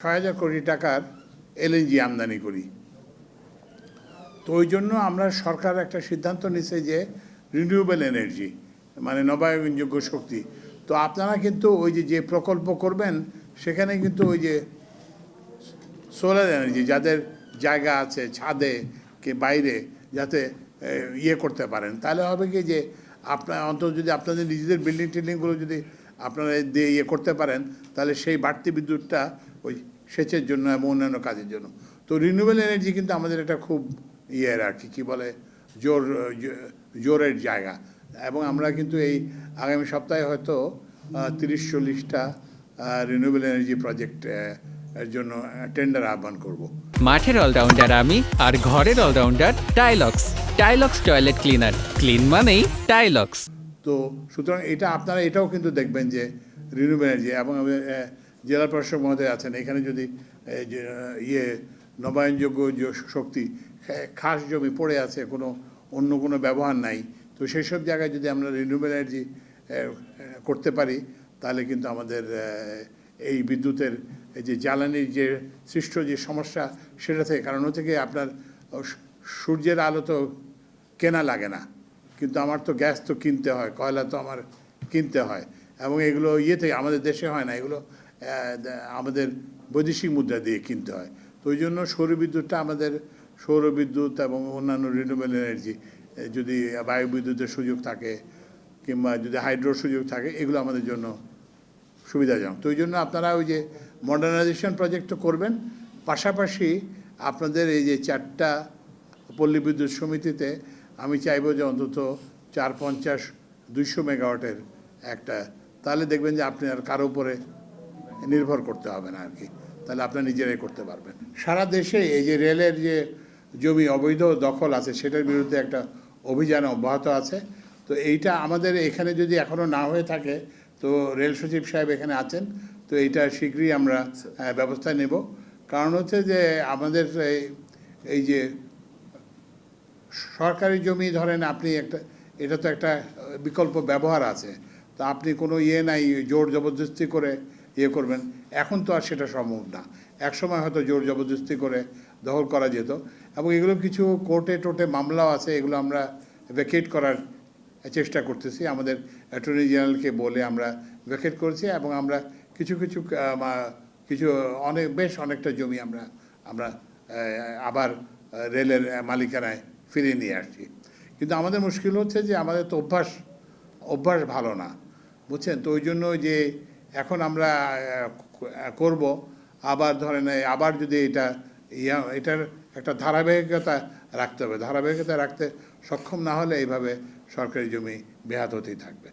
৬,০০০ কোটি টাকার এলএনজি আমদানি করি। তো ওই জন্য আমরা সরকার একটা সিদ্ধান্ত নিছে যে রিনিউয়েবল এনার্জি মানে নবায়নযোগ্য শক্তি। তো আপনারা কিন্তু ওই যে প্রকল্প করবেন সেখানে কিন্তু ওই যে সোলার এনার্জি যাদের জায়গা আছে ছাদে কি বাইরে যাতে ইয়ে করতে পারেন, তাহলে হবে কি যে আপনার অন্তত যদি আপনাদের নিজেদের বিল্ডিং টিল্ডিংগুলো যদি আপনারা দিয়ে ইয়ে করতে পারেন তাহলে সেই বাড়তি বিদ্যুৎটা ওই সেচের জন্য এবং অন্যান্য কাজের জন্য। তো রিনিউয়েবল এনার্জি কিন্তু আমাদের এটা খুব ইয়ের আর কি বলে জোরের জায়গা। এবং আমরা কিন্তু এই আগামী সপ্তাহে হয়তো ৩০-৪০টা রিনিউয়েবল এনার্জি প্রজেক্ট এর জন্য টেন্ডার আহ্বান করব। মাঠের অলরাউন্ডার আমি আর ঘরের allrounder Tylox. Tylox toilet cleaner, clean মানেই টাইলক্স। তো সুতরাং এটা আপনারা এটাও কিন্তু দেখবেন যে রিনিউয়েবল এনার্জি এবং জেলা প্রশাসক মহোদয় আছেন এখানে যদি নবায়নযোগ্য শক্তি খাস জমি পড়ে আছে অন্য কোনো ব্যবহার নাই, তো সেই সব জায়গায় যদি আমরা রিনিউয়েবল এনার্জি করতে পারি তাহলে কিন্তু আমাদের এই বিদ্যুতের এই যে জ্বালানির যে সৃষ্ট যে সমস্যা সেটা থেকে, কারণ থেকে আপনার সূর্যের আলো তো কেনা লাগে না, কিন্তু আমার তো গ্যাস তো কিনতে হয়, কয়লা তো আমার কিনতে হয়, এবং এগুলো থেকে আমাদের দেশে হয় না, এগুলো আমাদের বৈদেশিক মুদ্রা দিয়ে কিনতে হয়। তো ওই জন্য সৌরবিদ্যুৎটা আমাদের সৌরবিদ্যুৎ এবং অন্যান্য রিনিউয়েবল এনার্জি যদি বায়ু বিদ্যুতের সুযোগ থাকে কিংবা যদি হাইড্রোর সুযোগ থাকে এগুলো আমাদের জন্য সুবিধাজনক। তো ওই জন্য আপনারা ওই যে মডার্নাইজেশন প্রজেক্ট তো করবেন, পাশাপাশি আপনাদের এই যে 4টা পল্লী বিদ্যুৎ সমিতিতে আমি চাইব যে অন্তত 450-200 মেগাওয়াটের একটা, তাহলে দেখবেন যে আপনি আর কারো উপরে নির্ভর করতে হবে না আর কি, তাহলে আপনারা নিজেরাই করতে পারবেন। সারা দেশে এই যে রেলের যে জমি অবৈধ দখল আছে সেটার বিরুদ্ধে একটা অভিযান অব্যাহত আছে। তো এইটা আমাদের এখানে যদি এখনও না হয়ে থাকে তো রেল সচিব সাহেব এখানে আছেন, তো এইটা শীঘ্রই আমরা ব্যবস্থা নেব। কারণ হচ্ছে যে আমাদের এই যে সরকারি জমি ধরেন আপনি এটা তো একটা বিকল্প ব্যবহার আছে, তো আপনি কোনো নাই জোর জবরদস্তি করে করবেন, এখন তো আর সেটা সম্ভব না। একসময় হয়তো জোর জবরদস্তি করে দখল করা যেত, এবং এগুলো কিছু কোর্টে মামলাও আছে, এগুলো আমরা ভ্যাকেট করার চেষ্টা করতেছি, আমাদের অ্যাটর্নি জেনারেলকে বলে আমরা ভ্যাকেট করেছি, এবং আমরা কিছু অনেকটা জমি আমরা আবার রেলের মালিকানায় ফিরিয়ে নিয়ে আসছি। কিন্তু আমাদের মুশকিল হচ্ছে যে আমাদের তো অভ্যাস ভালো না, বুঝছেন। তো ওই জন্য যে এখন আমরা করব আবার ধরেন আবার যদি এটার একটা ধারাবাহিকতা রাখতে হবে, ধারাবাহিকতা রাখতে সক্ষম না হলে এইভাবে সরকারি জমি বেহাত হতেই থাকবে।